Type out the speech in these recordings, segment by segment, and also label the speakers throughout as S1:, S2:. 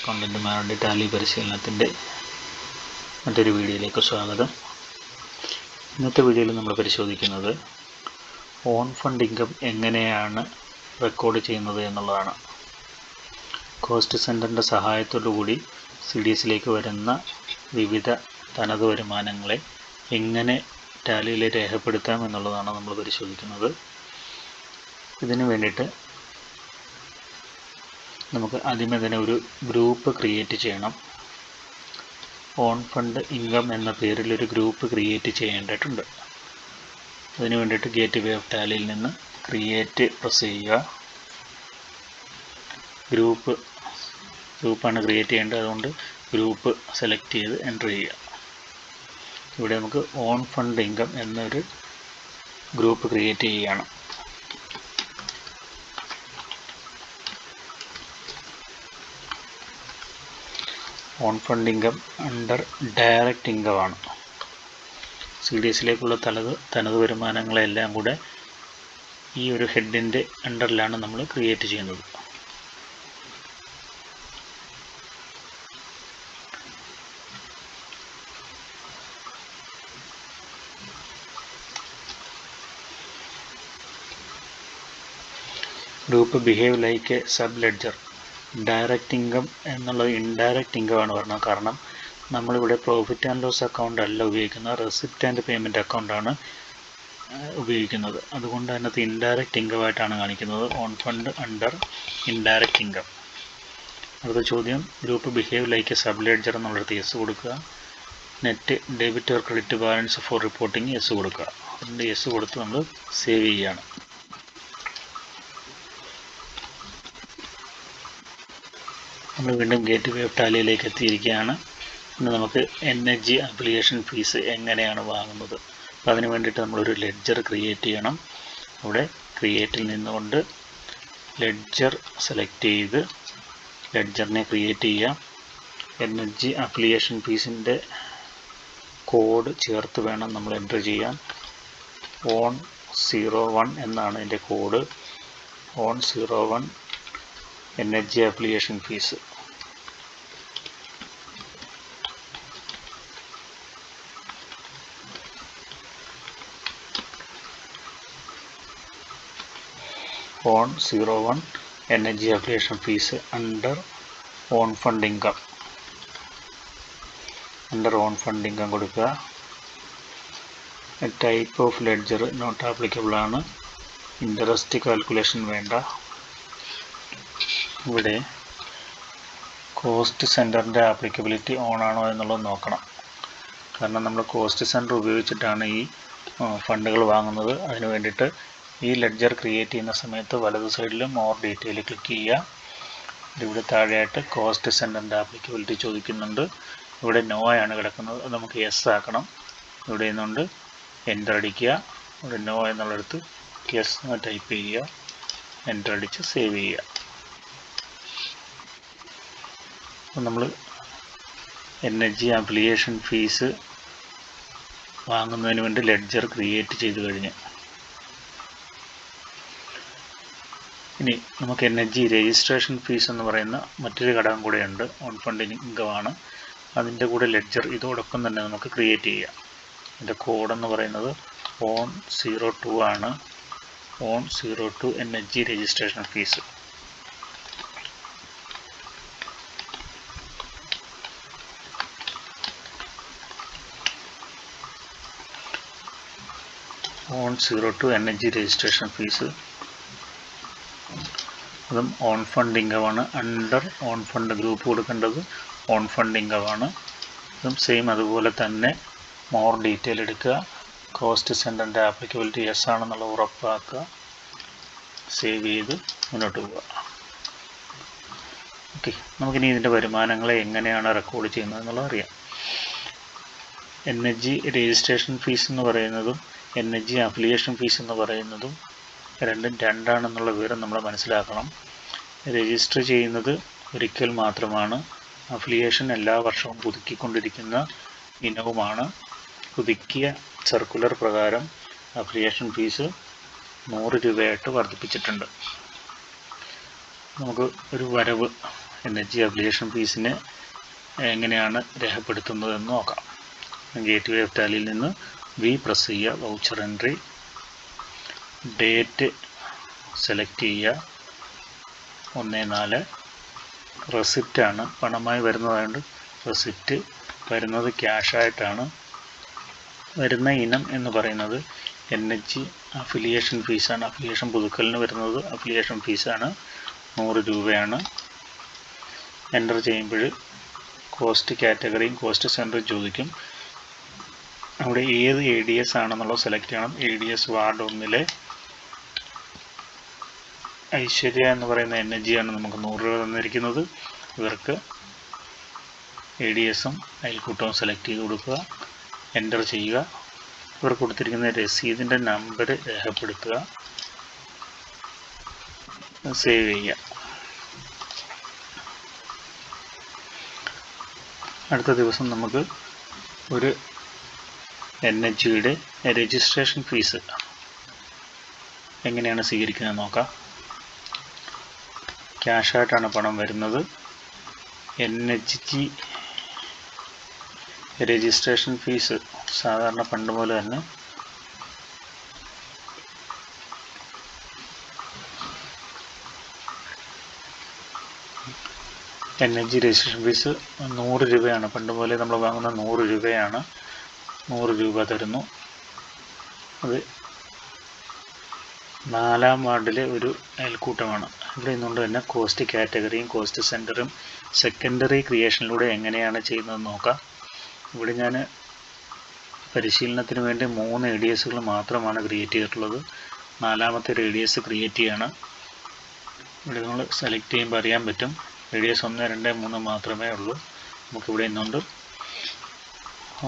S1: അക്കൗണ്ടൻറ്റുമാരുടെ Tally പരിശീലനത്തിൻ്റെ മറ്റൊരു വീഡിയോയിലേക്ക് സ്വാഗതം. ഇന്നത്തെ വീഡിയോയിൽ നമ്മൾ പരിശോധിക്കുന്നത് ഓൺ ഫണ്ട് ഇൻകം എങ്ങനെയാണ് റെക്കോർഡ് ചെയ്യുന്നത് എന്നുള്ളതാണ്. കോസ്റ്റ് സെൻറ്ററിൻ്റെ സഹായത്തോടു കൂടി CDSലേക്ക് വരുന്ന വിവിധ തനത് വരുമാനങ്ങളെ എങ്ങനെ ടാലിയിൽ രേഖപ്പെടുത്താം എന്നുള്ളതാണ് നമ്മൾ പരിശോധിക്കുന്നത്. ഇതിനു വേണ്ടിയിട്ട് നമുക്ക് ആദ്യമേ തന്നെ ഒരു ഗ്രൂപ്പ് ക്രിയേറ്റ് ചെയ്യണം. ഓൺ ഫണ്ട് ഇൻകം എന്ന പേരിൽ ഒരു ഗ്രൂപ്പ് ക്രിയേറ്റ് ചെയ്യേണ്ടതുണ്ട്. അതിന് വേണ്ടിയിട്ട് ഗേറ്റ്വേ ഓഫ് ടാലിയിൽ നിന്ന് ക്രിയേറ്റ് പ്രസ് ചെയ്യുക. ഗ്രൂപ്പാണ് ക്രിയേറ്റ് ചെയ്യേണ്ടത്, അതുകൊണ്ട് ഗ്രൂപ്പ് സെലക്ട് ചെയ്ത് എൻ്റർ ചെയ്യുക. ഇവിടെ നമുക്ക് ഓൺ ഫണ്ട് ഇൻകം എന്നൊരു ഗ്രൂപ്പ് ക്രിയേറ്റ് ചെയ്യുകയാണ്. On fund income under direct income ആണ്. CDSലേക്കുള്ള തനത് വരുമാനങ്ങളെല്ലാം കൂടെ ഈ ഒരു ഹെഡിൻ്റെ അണ്ടറിലാണ് നമ്മൾ ക്രിയേറ്റ് ചെയ്യുന്നത്. Group behave like a sub ledger. Direct income എന്നുള്ളത് ഇൻഡയറക്റ്റ് ഇൻകം ആണ് പറഞ്ഞത്. കാരണം നമ്മളിവിടെ പ്രോഫിറ്റ് ആൻഡ് ലോസ് അക്കൗണ്ട് അല്ല ഉപയോഗിക്കുന്നത്, റെസിപ്റ്റ് ആൻഡ് പേയ്മെൻറ്റ് അക്കൗണ്ടാണ് ഉപയോഗിക്കുന്നത്. അതുകൊണ്ട് അതിനകത്ത് ഇൻഡയറക്റ്റ് ഇൻകം ആയിട്ടാണ് കാണിക്കുന്നത്. Own fund under indirect income. അടുത്ത ചോദ്യം, group behave like a sub ledger എന്നുള്ളിടത്ത് യെസ് കൊടുക്കുക. Net debit or credit balance for reporting yes കൊടുക്കുക. അതുകൊണ്ട് യെസ് കൊടുത്ത് നമ്മൾ സേവ് ചെയ്യുകയാണ്. നമ്മൾ വീണ്ടും ഗേറ്റ്വേ ഓഫ് ടാലിയിലേക്ക് എത്തിയിരിക്കുകയാണ്. പിന്നെ നമുക്ക് NHG ആപ്ലിക്കേഷൻ ഫീസ് എങ്ങനെയാണ് വാങ്ങുന്നത്, അപ്പോൾ അതിന് വേണ്ടിയിട്ട് നമ്മളൊരു ലെഡ്ജർ ക്രിയേറ്റ് ചെയ്യണം. അവിടെ ക്രിയേറ്റിൽ നിന്നുകൊണ്ട് ലെഡ്ജർ സെലക്ട് ചെയ്ത് ലെഡ്ജറിനെ ക്രിയേറ്റ് ചെയ്യാം. NHG ആപ്ലിക്കേഷൻ ഫീസിൻ്റെ കോഡ് ചേർത്ത് വേണം നമ്മൾ എൻ്റർ ചെയ്യാൻ. 101 എന്നാണ് എൻ്റെ code. 101 NHG application fees. Own 01 NHG application fees under own fund income. Under own fund income കൊടുക്കുക. Type of ledger not applicable ആണ്. ഇൻട്രസ്റ്റ് കാൽക്കുലേഷൻ വേണ്ട. ഇവിടെ കോസ്റ്റ് സെൻറ്ററിൻ്റെ ആപ്ലിക്കബിലിറ്റി ഓൺ ആണോ എന്നുള്ളത് നോക്കണം. കാരണം നമ്മൾ കോസ്റ്റ് സെൻറ്റർ ഉപയോഗിച്ചിട്ടാണ് ഈ ഫണ്ടുകൾ വാങ്ങുന്നത്. അതിന് വേണ്ടിയിട്ട് ഈ ലെഡ്ജർ ക്രിയേറ്റ് ചെയ്യുന്ന സമയത്ത് വലത് സൈഡിൽ മോർ ഡീറ്റെയിൽ ക്ലിക്ക് ചെയ്യുക. ഇവിടെ താഴെയായിട്ട് കോസ്റ്റ് സെൻറ്ററിൻ്റെ ആപ്ലിക്കബിലിറ്റി ചോദിക്കുന്നുണ്ട്. ഇവിടെ നോ ആണ് കിടക്കുന്നത്, അത് നമുക്ക് യെസ് ആക്കണം. ഇവിടെ നിന്നുകൊണ്ട് എൻ്റർ അടിക്കുക. ഇവിടെ നോ എന്നുള്ളിടത്ത് യെസ് എന്ന് ടൈപ്പ് ചെയ്യുക, എൻ്റർ അടിച്ച് സേവ് ചെയ്യുക. അപ്പോൾ നമ്മൾ NHG ആപ്ലിക്കേഷൻ ഫീസ് വാങ്ങുന്നതിന് വേണ്ടി ലെഡ്ജർ ക്രിയേറ്റ് ചെയ്ത് കഴിഞ്ഞ് ഇനി നമുക്ക് NHG രജിസ്ട്രേഷൻ ഫീസ് എന്ന് പറയുന്ന മറ്റൊരു ഘടകം കൂടെയുണ്ട്. ഓൺ ഫണ്ട് ഇൻകമാണ്. അതിൻ്റെ കൂടെ ലെഡ്ജർ ഇതോടൊപ്പം തന്നെ നമുക്ക് ക്രിയേറ്റ് ചെയ്യാം. അതിൻ്റെ കോഡെന്ന് പറയുന്നത് 102 ആണ്. 102 NHG registration fees. Own 02 NHG registration fees. അതും ഓൺ ഫണ്ട് ഇൻകമാണ്. അണ്ടർ ഓൺ ഫണ്ട് ഗ്രൂപ്പ് കൊടുക്കേണ്ടത് ഓൺ ഫണ്ട് ഇൻകമാണ്. അതും സെയിം അതുപോലെ തന്നെ മോർ ഡീറ്റെയിൽ എടുക്കുക. കോസ്റ്റ് സെൻറ്ററിൻ്റെ ആപ്ലിക്കബിലിറ്റി യെസ് ആണെന്നുള്ള ഉറപ്പാക്കുക. സേവ് ചെയ്ത് മുന്നോട്ട് പോവുക. ഓക്കെ, നമുക്കിനി ഇതിൻ്റെ വരുമാനങ്ങളെ എങ്ങനെയാണ് റെക്കോർഡ് ചെയ്യുന്നത് എന്നുള്ളത് അറിയാം. NHG രജിസ്ട്രേഷൻ ഫീസ് എന്ന് പറയുന്നതും NHG ആപ്ലിക്കേഷൻ ഫീസ് എന്ന് പറയുന്നതും രണ്ടും രണ്ടാണെന്നുള്ള വിവരം നമ്മൾ മനസ്സിലാക്കണം. രജിസ്റ്റർ ചെയ്യുന്നത് ഒരിക്കൽ മാത്രമാണ്. ആപ്ലിക്കേഷൻ എല്ലാ വർഷവും പുതുക്കിക്കൊണ്ടിരിക്കുന്ന ഇനവുമാണ്. പുതുക്കിയ സർക്കുലർ പ്രകാരം ആപ്ലിക്കേഷൻ ഫീസ് 100 രൂപയായിട്ട് വർദ്ധിപ്പിച്ചിട്ടുണ്ട്. നമുക്ക് ഒരു വരവ് എനർജി അഫിലിയേഷൻ ഫീസിനെ എങ്ങനെയാണ് രേഖപ്പെടുത്തുന്നതെന്ന് നോക്കാം. ഗേറ്റ് വേ ഓഫ് ടാലിയിൽ നിന്ന് വി പ്രസ് ചെയ്യുക, വൗച്ചർ എൻട്രി, ഡേറ്റ് സെലക്ട് ചെയ്യുക, 1/4. റെസിപ്റ്റാണ്, പണമായി വരുന്നതായതുകൊണ്ട് റെസിപ്റ്റ് വരുന്നത് ക്യാഷായിട്ടാണ്. വരുന്ന ഇനം എന്ന് പറയുന്നത് എനർജി അഫിലിയേഷൻ ഫീസാണ്. അഫിലിയേഷൻ പുതുക്കലിന് വരുന്നത് അഫിലിയേഷൻ ഫീസാണ്, 100 രൂപയാണ്. എൻ്റർ ചെയ്യുമ്പോൾ കോസ്റ്റ് കാറ്റഗറിയും കോസ്റ്റ് സെൻറ്ററും ചോദിക്കും. അവിടെ ഏത് ADS ആണെന്നുള്ളത് സെലക്ട് ചെയ്യണം. ADS വാർഡ് 1 ഐശ്വര്യ എന്ന് പറയുന്ന എനർജിയാണ് നമുക്ക് 100 രൂപ തന്നിരിക്കുന്നത്. ഇവർക്ക് ADSഉം അയൽക്കൂട്ടവും സെലക്ട് ചെയ്ത് കൊടുക്കുക, എൻ്റർ ചെയ്യുക. ഇവർ കൊടുത്തിരിക്കുന്ന രസീതിൻ്റെ നമ്പർ രേഖപ്പെടുത്തുക, സേവ് ചെയ്യുക. അടുത്ത ദിവസം നമുക്ക് ഒരു എനർജിയുടെ രജിസ്ട്രേഷൻ ഫീസ് എങ്ങനെയാണ് സ്വീകരിക്കുന്നത് നോക്കാം. ക്യാഷായിട്ടാണ് പണം വരുന്നത്. എനർജി രജിസ്ട്രേഷൻ ഫീസ് സാധാരണ പണ്ട് പോലെ തന്നെ എനർജി രജിസ്ട്രേഷൻ ഫീസ് 100 രൂപയാണ്. പണ്ട് പോലെ നമ്മൾ വാങ്ങുന്ന 100 രൂപയാണ്. 100 രൂപ തരുന്നു. അത് 4-ാം വാർഡിലെ ഒരു അയൽക്കൂട്ടമാണ്. ഇവിടെ നിന്നുകൊണ്ട് തന്നെ കോസ്റ്റ് കാറ്റഗറിയും കോസ്റ്റ് സെൻറ്ററും സെക്കൻഡറി ക്രിയേഷനിലൂടെ എങ്ങനെയാണ് ചെയ്യുന്നതെന്ന് നോക്കാം. ഇവിടെ ഞാൻ പരിശീലനത്തിന് വേണ്ടി 3 ADSകൾ മാത്രമാണ് ക്രിയേറ്റ് ചെയ്തിട്ടുള്ളത്. 4-ാമത്തെ ഒരു ADS ക്രിയേറ്റ് ചെയ്യാണ്. ഇവിടെ നമ്മൾ സെലക്ട് ചെയ്യുമ്പോൾ അറിയാൻ പറ്റും ADS 1, 2, 3 മാത്രമേ ഉള്ളൂ. നമുക്കിവിടെ നിന്നുകൊണ്ട്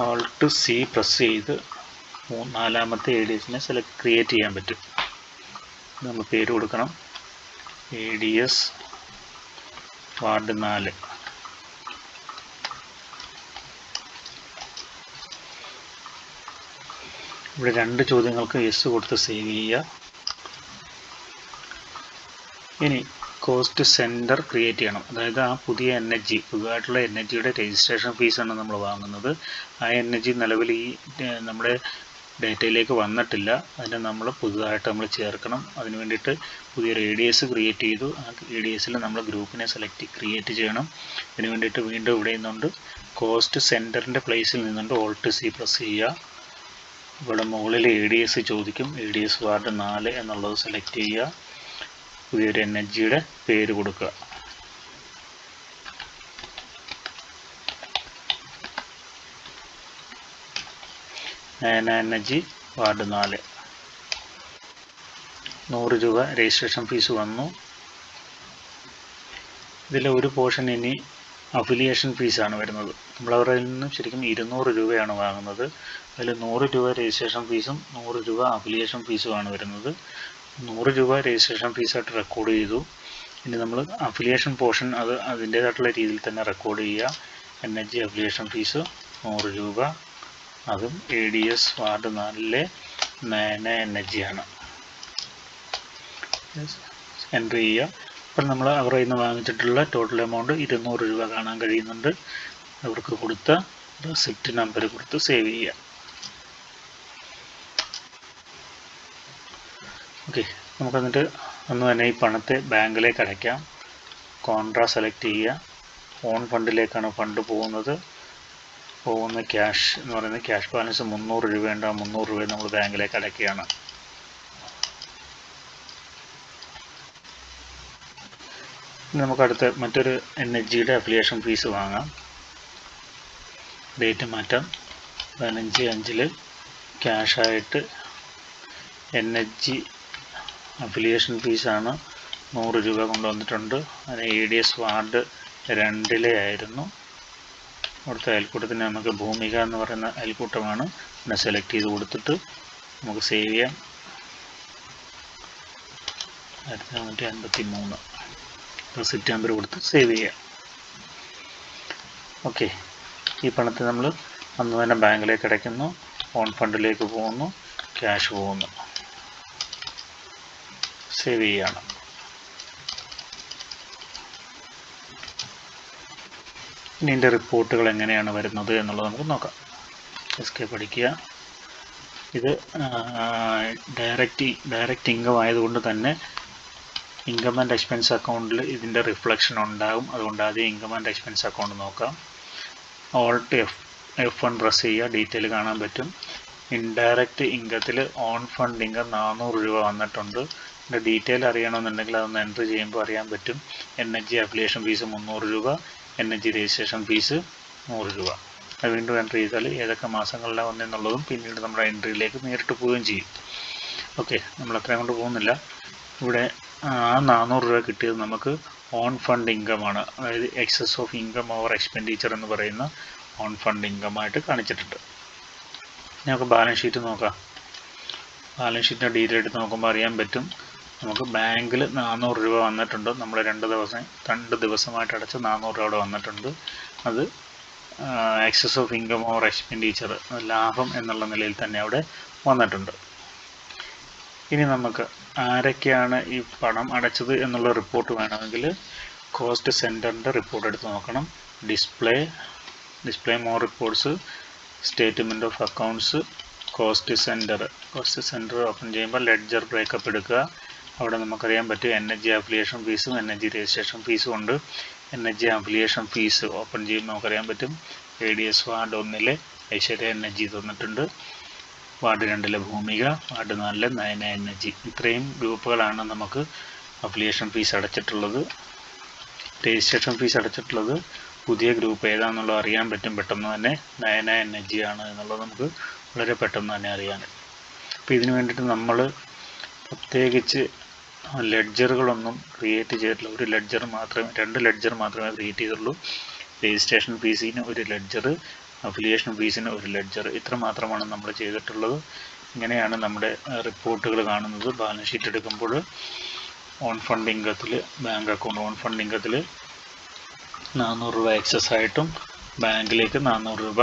S1: Alt C പ്രസ് ചെയ്ത് 4-ാമത്തെ ADSനെ ക്രിയേറ്റ് ചെയ്യാൻ പറ്റും. നമ്മൾ പേര് കൊടുക്കണം, ADS വാർഡ് 4. ഇവിടെ 2 ചോദ്യങ്ങൾക്ക് യെസ് കൊടുത്ത് സേവ് ചെയ്യുക. ഇനി കോസ്റ്റ് സെൻറ്റർ ക്രിയേറ്റ് ചെയ്യണം. അതായത് ആ പുതിയ എനർജി, പുതുതായിട്ടുള്ള എനർജിയുടെ രജിസ്ട്രേഷൻ ഫീസാണ് നമ്മൾ വാങ്ങുന്നത്. ആ എനർജി നിലവിൽ ഈ നമ്മുടെ ഡേറ്റയിലേക്ക് വന്നിട്ടില്ല. അതിനെ നമ്മൾ പുതുതായിട്ട് നമ്മൾ ചേർക്കണം. അതിന് വേണ്ടിയിട്ട് പുതിയൊരു ADS ക്രിയേറ്റ് ചെയ്തു. ആ ADSൽ നമ്മൾ ഗ്രൂപ്പിനെ ക്രിയേറ്റ് ചെയ്യണം. അതിന് വേണ്ടിയിട്ട് വീണ്ടും ഇവിടെ നിന്നുകൊണ്ട് കോസ്റ്റ് സെൻറ്ററിൻ്റെ പ്ലേസിൽ നിന്നുകൊണ്ട് Alt C പ്രസ് ചെയ്യുക. ഇവിടെ മുകളിൽ ADS ചോദിക്കും. ADS വാർഡ് 4 എന്നുള്ളത് സെലക്ട് ചെയ്യുക. പുതിയൊരു എനർജിയുടെ പേര് കൊടുക്കുക. Energy ward 4. 100 രൂപ രജിസ്ട്രേഷൻ ഫീസ് വന്നു. ഇതിലെ ഒരു പോർഷൻ ഇനി അഫിലിയേഷൻ ഫീസാണ് വരുന്നത്. നമ്മളവരിൽ നിന്ന് ശരിക്കും 200 രൂപയാണ് വാങ്ങുന്നത്. അതിൽ 100 രൂപ രജിസ്ട്രേഷൻ ഫീസും 100 രൂപ അഫിലിയേഷൻ ഫീസുമാണ് വരുന്നത്. 100 രൂപ രജിസ്ട്രേഷൻ ഫീസായിട്ട് റെക്കോർഡ് ചെയ്തു. ഇനി നമ്മൾ അഫിലിയേഷൻ പോർഷൻ അതിൻ്റേതായിട്ടുള്ള രീതിയിൽ തന്നെ റെക്കോർഡ് ചെയ്യുക. എനർജി അഫിലിയേഷൻ ഫീസ് 100 രൂപ, അതും ADS വാർഡ് 4-ലെ എനർജിയാണ്. എൻ്റർ ചെയ്യുക. അപ്പോൾ നമ്മൾ അവരുടെ നിന്ന് വാങ്ങിച്ചിട്ടുള്ള ടോട്ടൽ എമൗണ്ട് 200 രൂപ കാണാൻ കഴിയുന്നുണ്ട്. അവർക്ക് കൊടുത്ത റെസിപ്റ്റ് നമ്പർ കൊടുത്ത് സേവ് ചെയ്യുക. ഓക്കെ, നമുക്കെന്നിട്ട് ഒന്ന് തന്നെ ഈ പണത്തെ ബാങ്കിലേക്ക് അടയ്ക്കാം. കോൺട്രാ സെലക്ട് ചെയ്യുക. ഓൺ ഫണ്ടിലേക്കാണ് ഫണ്ട് പോകുന്നത്. പോകുന്ന ക്യാഷ് എന്ന് പറയുന്നത് ക്യാഷ് ബാലൻസ് 300 രൂപയുണ്ട്. ആ 300 രൂപ നമ്മൾ ബാങ്കിലേക്ക് അടയ്ക്കുകയാണ്. നമുക്ക് മറ്റൊരു എനർജിയുടെ അഫിലിയേഷൻ ഫീസ് വാങ്ങാം. ഡേറ്റ് മാറ്റാം. 15/5 ക്യാഷായിട്ട് എനർജി അഫിലിയേഷൻ ഫീസാണ് 100 രൂപ കൊണ്ടുവന്നിട്ടുണ്ട്. അതിന് ADS വാർഡ് 2-ലെ ആയിരുന്നു. അവിടുത്തെ അയൽക്കൂട്ടത്തിന് നമുക്ക് ഭൂമിക എന്ന് പറയുന്ന അയൽക്കൂട്ടമാണ്. അതിനെ സെലക്ട് ചെയ്ത് കൊടുത്തിട്ട് നമുക്ക് സേവ് ചെയ്യാം. 1953 റെസിപ്റ്റ് നമ്പർ കൊടുത്ത് സേവ് ചെയ്യാം. ഓക്കെ, ഈ പണത്തെ നമ്മൾ അന്ന് തന്നെ ബാങ്കിലേക്ക് അടയ്ക്കുന്നു. ഓൺ ഫണ്ടിലേക്ക് പോകുന്നു, ക്യാഷ് പോകുന്നു, സേവ് ചെയ്യാണ്. ഇനി ഇതിൻ്റെ റിപ്പോർട്ടുകൾ എങ്ങനെയാണ് വരുന്നത് എന്നുള്ളത് നമുക്ക് നോക്കാം. എസ്കേപ്പ് അടിക്കുക. ഇത് ഡയറക്റ്റ് ഇൻകം ആയതുകൊണ്ട് തന്നെ ഇൻകം ആൻഡ് എക്സ്പെൻസ് അക്കൗണ്ടിൽ ഇതിൻ്റെ റിഫ്ലക്ഷൻ ഉണ്ടാകും. അതുകൊണ്ട് ആദ്യം ഇൻകം ആൻഡ് എക്സ്പെൻസ് അക്കൗണ്ട് നോക്കാം. Alt F1 പ്രസ് ചെയ്യുക, ഡീറ്റെയിൽ കാണാൻ പറ്റും. ഇൻഡയറക്റ്റ് ഇൻകത്തിൽ ഓൺ ഫണ്ട് ഇൻകം 400 രൂപ വന്നിട്ടുണ്ട്. ഇതിൻ്റെ ഡീറ്റെയിൽ അറിയണമെന്നുണ്ടെങ്കിൽ അതൊന്ന് എൻട്രി ചെയ്യുമ്പോൾ അറിയാൻ പറ്റും. NHG അപ്ലിക്കേഷൻ ഫീസ് 300 രൂപ, NHG രജിസ്ട്രേഷൻ ഫീസ് 100 രൂപ. അത് വീണ്ടും എൻട്രി ചെയ്താൽ ഏതൊക്കെ മാസങ്ങളിലാണ് വന്നെന്നുള്ളതും പിന്നീട് നമ്മുടെ എൻട്രിയിലേക്ക് നേരിട്ട് പോവുകയും ചെയ്യും. ഓക്കെ, നമ്മൾ അത്രയും കൊണ്ട് പോകുന്നില്ല. ഇവിടെ ആ 400 രൂപ കിട്ടിയത് നമുക്ക് ഓൺ ഫണ്ട് ഇൻകമാണ്, അതായത് excess of income over expenditure എന്ന് പറയുന്ന ഓൺ ഫണ്ട് ഇൻകമായിട്ട് കാണിച്ചിട്ടുണ്ട്. നമുക്ക് ബാലൻസ് ഷീറ്റ് നോക്കാം. ബാലൻസ് ഷീറ്റിൻ്റെ ഡീറ്റെയിൽ എടുത്ത് നോക്കുമ്പോൾ അറിയാൻ പറ്റും നമുക്ക് ബാങ്കിൽ 400 രൂപ വന്നിട്ടുണ്ട്. നമ്മൾ 2 ദിവസമായിട്ട് അടച്ച 400 രൂപ അവിടെ വന്നിട്ടുണ്ട്. അത് excess of income over expenditure, ലാഭം എന്നുള്ള നിലയിൽ തന്നെ അവിടെ വന്നിട്ടുണ്ട്. ഇനി നമുക്ക് ആരൊക്കെയാണ് ഈ പണം അടച്ചത് എന്നുള്ള റിപ്പോർട്ട് വേണമെങ്കിൽ കോസ്റ്റ് സെൻറ്ററിൻ്റെ റിപ്പോർട്ട് എടുത്ത് നോക്കണം. Display more reports, statement of accounts, cost centre open ചെയ്യുമ്പോൾ ലെഡ്ജർ ബ്രേക്കപ്പ് എടുക്കുക. അവിടെ നമുക്കറിയാൻ പറ്റും NHG അഫിലിയേഷൻ ഫീസും NHG രജിസ്ട്രേഷൻ ഫീസും ഉണ്ട്. NHG അഫിലിയേഷൻ ഫീസ് ഓപ്പൺ ചെയ്യുമ്പോൾ നമുക്കറിയാൻ പറ്റും ADS വാർഡ് 1 ഐശ്വര്യ NHG തന്നിട്ടുണ്ട്, വാർഡ് 2 ഭൂമിക, വാർഡ് 4 നയന NHG. ഇത്രയും ഗ്രൂപ്പുകളാണ് നമുക്ക് അഫിലിയേഷൻ ഫീസ് അടച്ചിട്ടുള്ളത്. രജിസ്ട്രേഷൻ ഫീസ് അടച്ചിട്ടുള്ളത് പുതിയ ഗ്രൂപ്പ് ഏതാണെന്നുള്ളത് അറിയാൻ പറ്റും പെട്ടെന്ന് തന്നെ. നയന NHG ആണ് എന്നുള്ളത് നമുക്ക് വളരെ പെട്ടെന്ന് തന്നെ അറിയാൻ. അപ്പോൾ ഇതിന് വേണ്ടിയിട്ട് നമ്മൾ പ്രത്യേകിച്ച് ലെഡ്ജറുകളൊന്നും ക്രിയേറ്റ് ചെയ്തിട്ടില്ല. 2 ലെഡ്ജർ മാത്രമേ ക്രിയേറ്റ് ചെയ്തിട്ടുള്ളൂ. രജിസ്ട്രേഷൻ ഫീസിന് 1 ലെഡ്ജർ, അഫിലിയേഷൻ ഫീസിന് 1 ലെഡ്ജർ, ഇത്ര മാത്രമാണ് നമ്മൾ ചെയ്തിട്ടുള്ളത്. ഇങ്ങനെയാണ് നമ്മുടെ റിപ്പോർട്ടുകൾ കാണുന്നത്. ബാലൻസ് ഷീറ്റ് എടുക്കുമ്പോൾ ഓൺ ഫണ്ട് ഇൻകത്തിൽ ബാങ്ക് അക്കൗണ്ട് ഓൺ ഫണ്ട് ഇൻകത്തിൽ 400 രൂപ എക്സസ് ആയിട്ടും ബാങ്കിലേക്ക് 400 രൂപ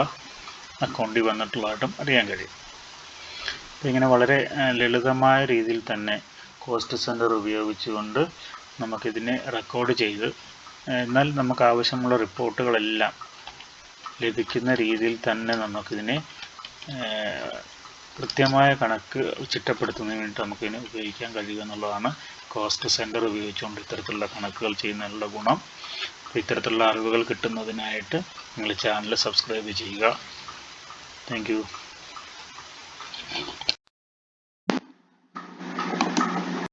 S1: അക്കൗണ്ടിൽ വന്നിട്ടുള്ളതായിട്ടും അറിയാൻ കഴിയും. അപ്പോൾ ഇങ്ങനെ വളരെ ലളിതമായ രീതിയിൽ തന്നെ കോസ്റ്റ് സെൻറ്റർ ഉപയോഗിച്ചുകൊണ്ട് നമുക്കിതിനെ റെക്കോർഡ് ചെയ്ത്, എന്നാൽ നമുക്ക് ആവശ്യമുള്ള റിപ്പോർട്ടുകളെല്ലാം ലഭിക്കുന്ന രീതിയിൽ തന്നെ നമുക്കിതിനെ കൃത്യമായ കണക്ക് ചിട്ടപ്പെടുത്തുന്നതിന് വേണ്ടി നമുക്കിതിനെ ഉപയോഗിക്കാൻ കഴിയുക എന്നുള്ളതാണ് കോസ്റ്റ് സെൻറ്റർ ഉപയോഗിച്ചുകൊണ്ട് ഇത്തരത്തിലുള്ള കണക്കുകൾ ചെയ്യുന്നതിനുള്ള ഗുണം. ഇത്തരത്തിലുള്ള അറിവുകൾ കിട്ടുന്നതിനായിട്ട് നിങ്ങൾ ചാനൽ സബ്സ്ക്രൈബ് ചെയ്യുക. Thank you.